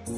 So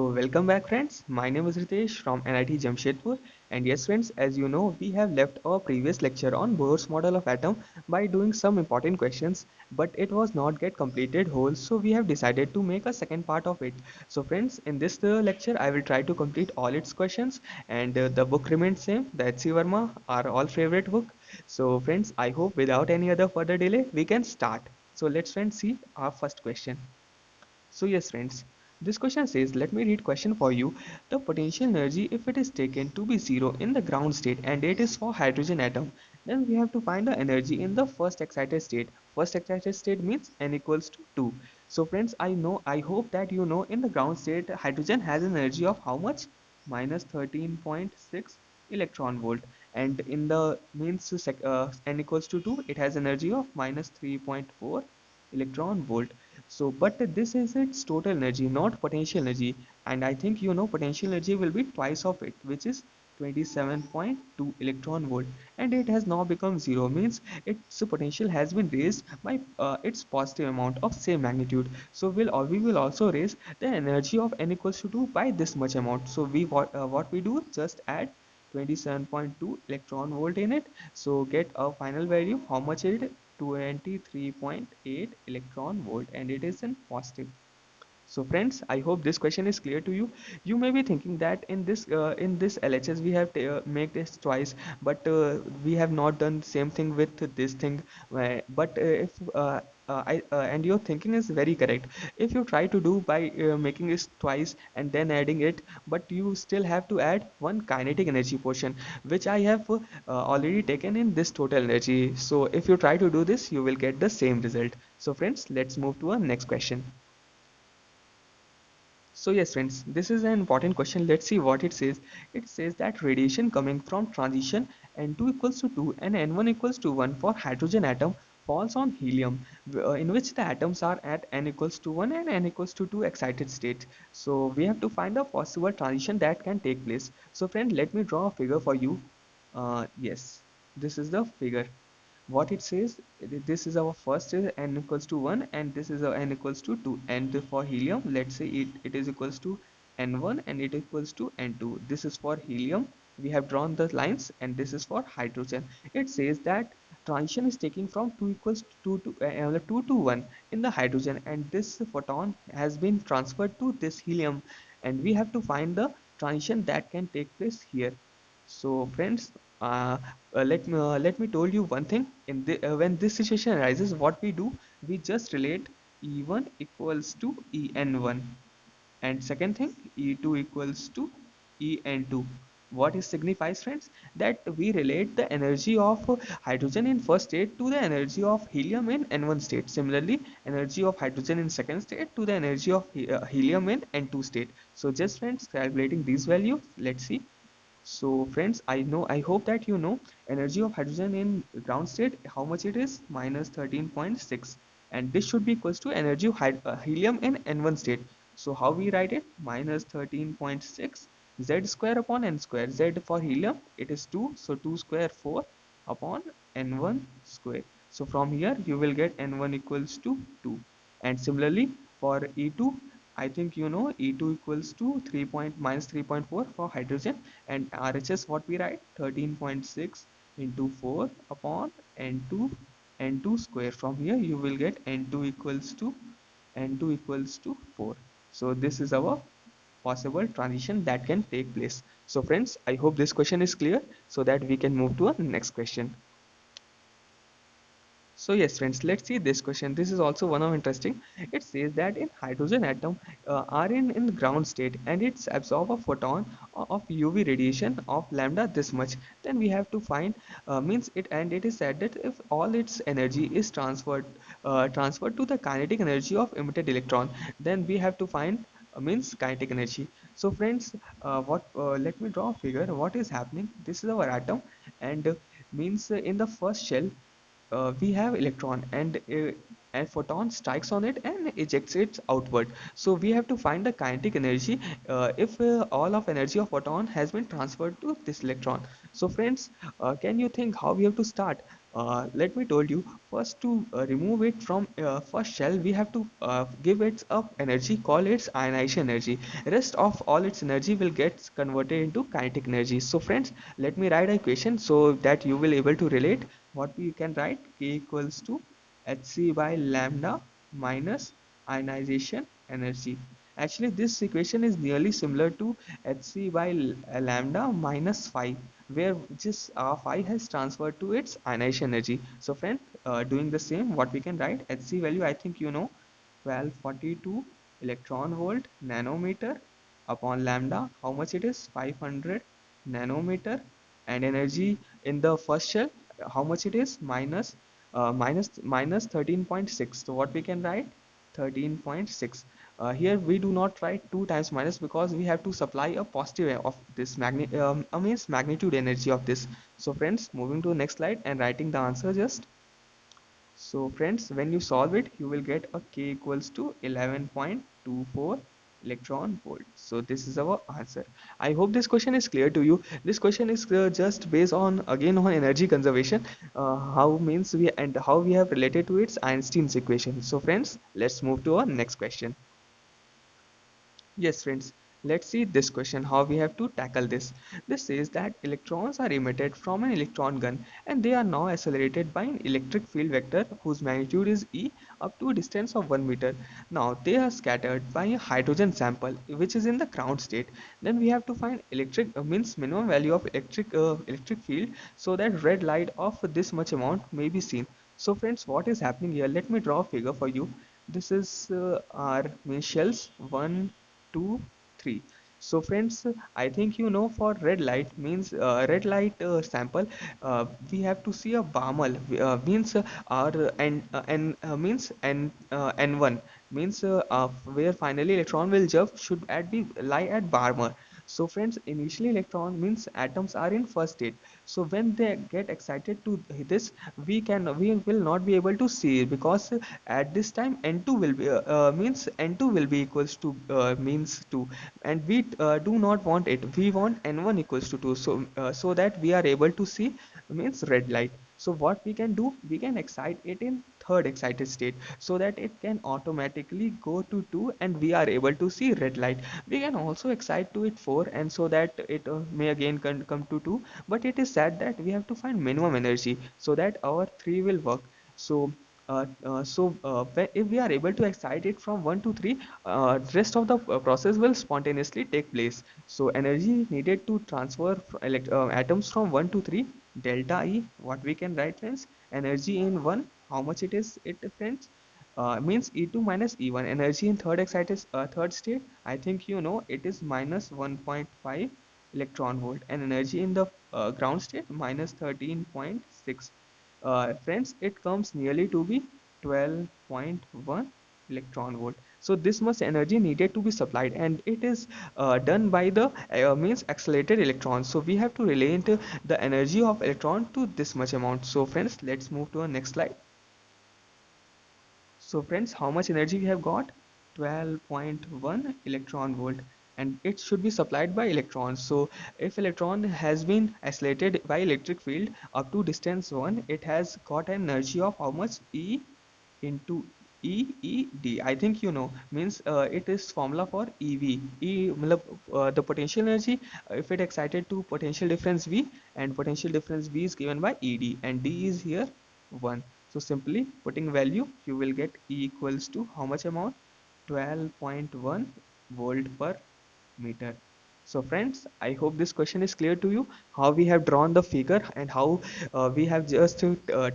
welcome back friends, my name is Ritesh from NIT Jamshedpur, and yes friends, as you know we have left our previous lecture on Bohr's model of atom by doing some important questions, but it was not get completed whole, so we have decided to make a second part of it. So friends, in this lecture I will try to complete all its questions, and the book remains same, the H.C. Verma, our all favorite book. So friends, I hope without any other further delay we can start. So let's friends see our first question. So yes friends, this question says, let me read question for you. The potential energy if it is taken to be zero in the ground state and it is for hydrogen atom, then we have to find the energy in the first excited state. First excited state means n equals to 2. So friends, I hope that you know in the ground state hydrogen has an energy of how much? Minus 13.6 electron volt, and in the means n equals to 2 it has energy of minus 3.4 electron volt. So but this is its total energy, not potential energy, and I think you know potential energy will be twice of it, which is 27.2 electron volt, and it has now become zero, means its potential has been raised by its positive amount of same magnitude. So we will also raise the energy of n equals to 2 by this much amount. So what we do, just add 27.2 electron volt in it, so get a final value how much it is, 23.8 electron volt, and it is in positive. So friends, I hope this question is clear to you. You may be thinking that in this LHS we have make this twice, but we have not done same thing with this thing. But if and your thinking is very correct. If you try to do by making this twice and then adding it, but you still have to add one kinetic energy portion, which I have already taken in this total energy. So if you try to do this, you will get the same result. So friends, let's move to our next question. So yes friends, this is an important question. Let's see what it says. It says that radiation coming from transition N2 equals to 2 and N1 equals to 1 for hydrogen atom falls on helium, in which the atoms are at N equals to 1 and N equals to 2 excited state. So we have to find a possible transition that can take place. So friend, let me draw a figure for you. Yes, this is the figure. What it says, this is our first is n equals to 1 and this is our n equals to 2, and for helium let's say it is equals to n1 and it equals to n2. This is for helium, we have drawn the lines, and this is for hydrogen. It says that transition is taking from 2 equals to 2 to 1 in the hydrogen, and this photon has been transferred to this helium, and we have to find the transition that can take place here. So friends, let me tell you one thing. When this situation arises, what we do, we just relate E1 equals to En1, and second thing, E2 equals to En2. What it signifies, friends, that we relate the energy of hydrogen in first state to the energy of helium in N1 state. Similarly, energy of hydrogen in second state to the energy of helium in N2 state. So just friends, calculating these values, let's see. So friends, I hope that you know energy of hydrogen in ground state, how much it is, minus 13.6, and this should be equals to energy of helium in N1 state. So how we write it, minus 13.6 z square upon n square. Z for helium it is 2, so 2 square 4 upon n1 square. So from here you will get n1 equals to 2, and similarly for E2, I think you know E2 equals to 3 point minus 3.4 for hydrogen, and RHS what we write, 13.6 into 4 upon n2 square. From here you will get n2 equals to 4. So this is our possible transition that can take place. So friends, I hope this question is clear so that we can move to a next question. So yes friends, let's see this question. This is also one of interesting. It says that in hydrogen atom are in the ground state and it's absorb a photon of UV radiation of lambda this much. Then we have to find means it, and it is said that if all its energy is transferred to the kinetic energy of emitted electron, then we have to find means kinetic energy. So friends, what let me draw a figure. What is happening? This is our atom, and means in the first shell, we have electron, and a photon strikes on it and ejects it outward. So we have to find the kinetic energy if all of energy of photon has been transferred to this electron. So friends, can you think how we have to start? Let me told you, first to remove it from first shell, we have to give it a energy, call its ionization energy. Rest of all its energy will get converted into kinetic energy. So friends, let me write a equation so that you will able to relate. What we can write: K equals to Hc by lambda minus ionization energy. Actually, this equation is nearly similar to Hc by lambda minus phi, where just phi has transferred to its ionization energy. So friend, doing the same, what we can write: Hc value, I think you know, 1242 electron volt nanometer upon lambda, how much it is? 500 nanometer. And energy in the first shell, how much it is? Minus 13.6. So what we can write? 13.6. Here we do not write 2 times minus, because we have to supply a positive of this means magnitude energy of this. So friends, moving to the next slide and writing the answer just. So friends, when you solve it, you will get a K equals to 11.24 electron volt. So this is our answer. I hope this question is clear to you. This question is just based on, again, on energy conservation, how means we and how we have related to its Einstein's equation. So friends, let's move to our next question. Yes, friends, let's see this question, how we have to tackle this. This says that electrons are emitted from an electron gun, and they are now accelerated by an electric field vector whose magnitude is E up to a distance of 1 meter. Now they are scattered by a hydrogen sample which is in the ground state. Then we have to find electric means minimum value of electric field, so that red light of this much amount may be seen. So friends, what is happening here? Let me draw a figure for you. This is our main shells 1, 2, 3. So friends, I think you know, for red light means red light sample, we have to see a Balmer means our means N1 means where finally electron will jump should lie at Balmer. So friends, initially electron means atoms are in first state. So when they get excited to this, we will not be able to see it, because at this time N2 will be means N2 will be equals to means 2, and we do not want it. We want N1 equals to 2, so so that we are able to see means red light. So what we can do, we can excite it in third excited state, so that it can automatically go to 2 and we are able to see red light. We can also excite to it 4, and so that it may again come to 2, but it is said that we have to find minimum energy so that our 3 will work. So if we are able to excite it from 1 to 3, rest of the process will spontaneously take place. So energy needed to transfer atoms from 1 to 3, delta E, what we can write, friends? Energy in 1, how much it is, it friends? Means E2 minus E1. Energy in third state, I think you know, it is minus 1.5 electron volt, and energy in the ground state minus 13.6. Friends, it comes nearly to be 12.1 electron volt. So this much energy needed to be supplied, and it is done by the means accelerated electrons. So we have to relate the energy of electron to this much amount. So friends, let's move to our next slide. So friends, how much energy we have got? 12.1 electron volt, and it should be supplied by electrons. So if electron has been accelerated by electric field up to distance 1, it has got an energy of how much? E into EED. I think you know, means it is formula for EV. The potential energy, if it excited to potential difference V, and potential difference V is given by ED, and D is here 1. So simply putting value, you will get E equals to how much amount? 12.1 volt per meter. So friends, I hope this question is clear to you, how we have drawn the figure, and how we have just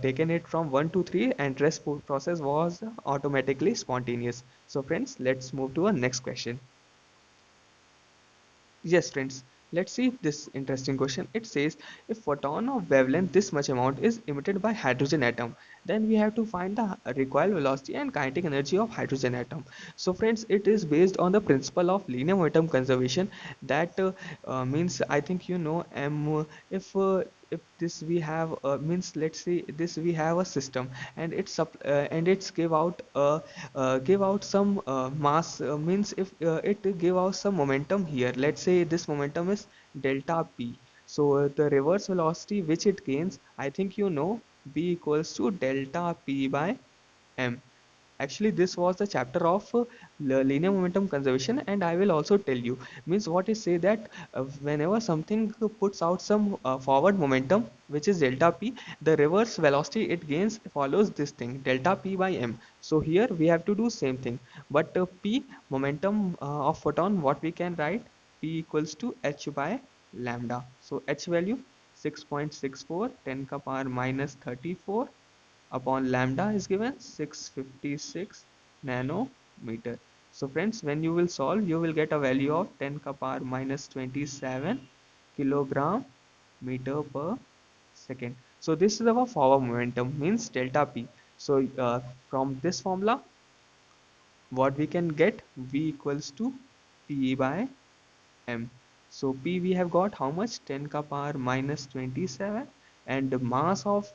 taken it from 1 to 3, and rest process was automatically spontaneous. So friends, let's move to our next question. Yes, friends, let's see this interesting question. It says, if photon of wavelength this much amount is emitted by hydrogen atom, then we have to find the recoil velocity and kinetic energy of hydrogen atom. So friends, it is based on the principle of linear momentum conservation. That means, I think you know, if if this we have means let's say this we have a system, and it's give out some mass, means if it give out some momentum here. Let's say this momentum is delta p. So the reverse velocity which it gains, I think you know, v equals to delta p by m. Actually, this was the chapter of linear momentum conservation, and I will also tell you, means what is say that whenever something puts out some forward momentum which is delta p, the reverse velocity it gains follows this thing delta p by m. So here we have to do same thing, but p momentum of photon, what we can write, p equals to h by lambda. So h value 6.64 10 ka power minus 34 upon lambda is given 656 nanometer. So friends, when you will solve, you will get a value of 10 ka power minus 27 kilogram meter per second. So this is our forward momentum, means delta p. So from this formula, what we can get, v equals to p by m. So P we have got how much, 10 ka power minus 27, and the mass of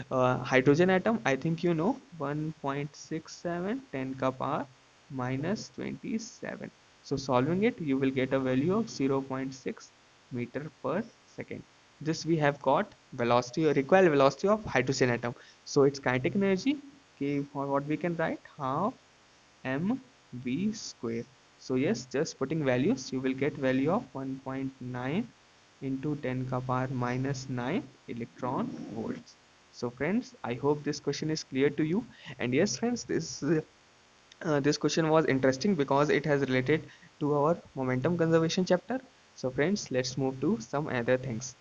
hydrogen atom, I think you know, 1.67 10 ka power minus 27. So solving it, you will get a value of 0.6 meter per second. This we have got velocity or required velocity of hydrogen atom. So its kinetic energy, K, for what we can write, half mv square. So yes, just putting values, you will get value of 1.9 into 10 ka power minus 9 electron volts. So friends, I hope this question is clear to you. And yes friends, this question was interesting because it has related to our momentum conservation chapter. So friends, let's move to some other things.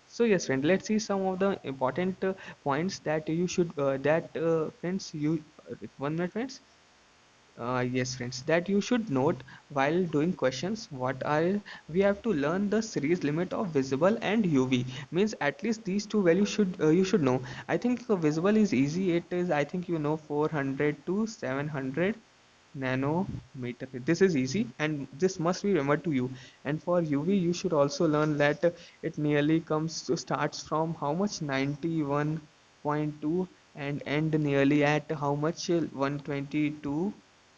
So yes friend, let's see some of the important points that you should friends you 1 minute friends. Yes, friends, that you should note while doing questions. What are we have to learn the series limit of visible and UV. Means at least these two values should you should know. I think visible is easy. It is, I think you know, 400 to 700 nanometer. This is easy, and this must be remembered to you. And for UV, you should also learn that it nearly comes to starts from how much, 91.2 and end nearly at how much, 122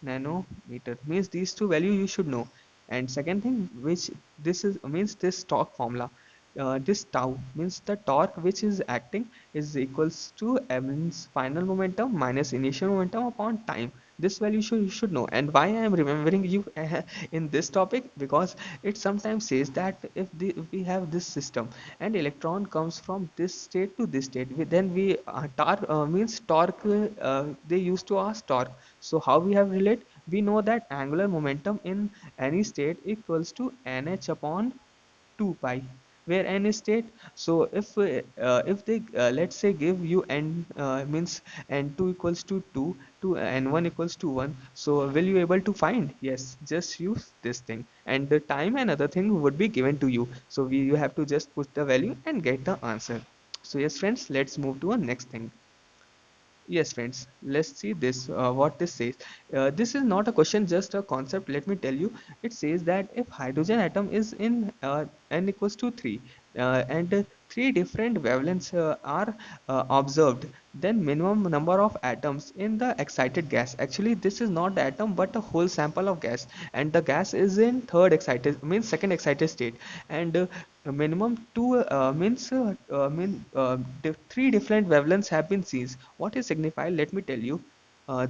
nanometer. Means these two value you should know. And second thing, which this is means this torque formula, this tau means the torque which is acting is equals to means final momentum minus initial momentum upon time. This value you should know. And why I am remembering you in this topic, because it sometimes says that if we have this system and electron comes from this state to this state, then we torque means torque, they used to ask torque. So how we have relate, we know that angular momentum in any state equals to nh upon 2 pi, where n is state. So if they let's say give you n means n2 equals to 2 to n1 equals to 1, so will you able to find? Yes, just use this thing, and the time and other thing would be given to you. So you have to just put the value and get the answer. So yes friends, let's move to a next thing. Yes, friends, let's see this. What this says. This is not a question, just a concept. Let me tell you. It says that if hydrogen atom is in n equals to 3, and three different wavelengths are observed, then minimum number of atoms in the excited gas. Actually, this is not the atom, but a whole sample of gas, and the gas is in third excited, means second excited state, and minimum two means three different wavelengths have been seen. What is signified? Let me tell you.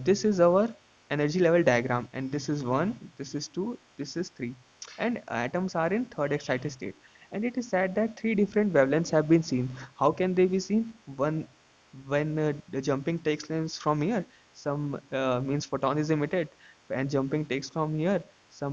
This is our energy level diagram, and this is 1, this is 2, this is 3, and atoms are in third excited state. And it is said that three different wavelengths have been seen. How can they be seen? One, when the jumping takes place from here, some means photon is emitted, and jumping takes from here, some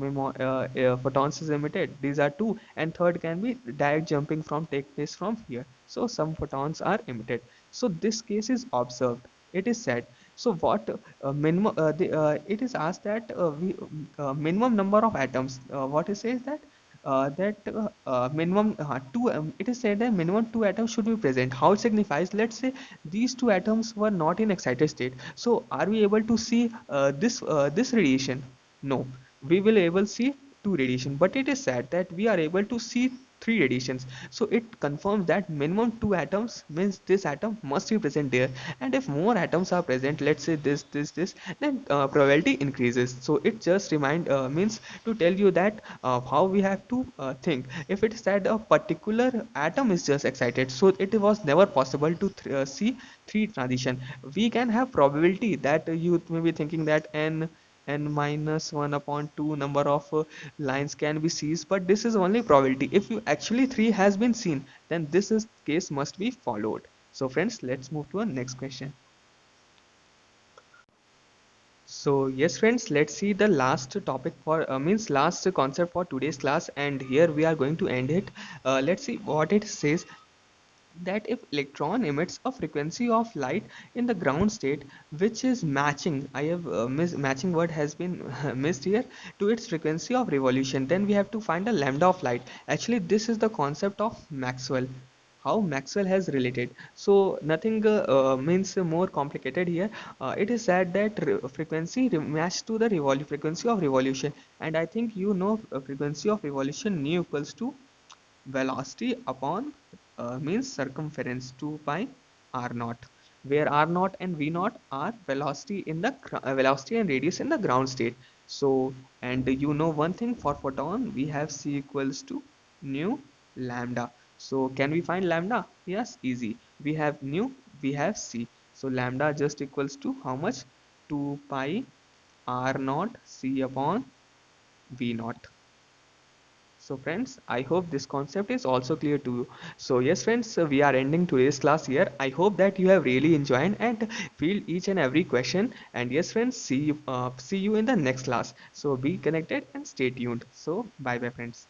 photons is emitted. These are two, and third can be direct jumping from take place from here, so some photons are emitted. So this case is observed, it is said. So what minimum it is asked that we minimum number of atoms, what it says that minimum two, it is said that minimum two atoms should be present. How it signifies? Let's say these two atoms were not in excited state, so are we able to see this radiation? No, we will able see two radiation, but it is said that we are able to see three radiations. So it confirms that minimum two atoms means this atom must be present there, and if more atoms are present, let's say this, then probability increases. So it just means to tell you that how we have to think. If it is that a particular atom is just excited, so it was never possible to see three transition. We can have probability that you may be thinking that n minus 1 upon 2 number of lines can be seized, but this is only probability. If you actually 3 has been seen, then this is case must be followed. So friends, let's move to a next question. So yes friends, let's see the last topic for means last concept for today's class, and here we are going to end it. Let's see what it says, that if electron emits a frequency of light in the ground state which is matching, I have matching word has been missed here, to its frequency of revolution, then we have to find a lambda of light. Actually this is the concept of Maxwell, how Maxwell has related. So nothing means more complicated here. It is said that frequency matched to the frequency of revolution, and I think you know frequency of revolution nu equals to velocity upon means circumference 2 pi r naught, where r naught and v naught are velocity in the velocity and radius in the ground state. So and you know one thing, for photon we have c equals to nu lambda. So can we find lambda? Yes, easy. We have nu, we have c. So lambda just equals to how much? 2 pi r naught c upon v naught. So friends, I hope this concept is also clear to you. So yes friends, we are ending today's class here. I hope that you have really enjoyed and feel each and every question. And yes friends, see you in the next class. So be connected and stay tuned. So bye bye friends.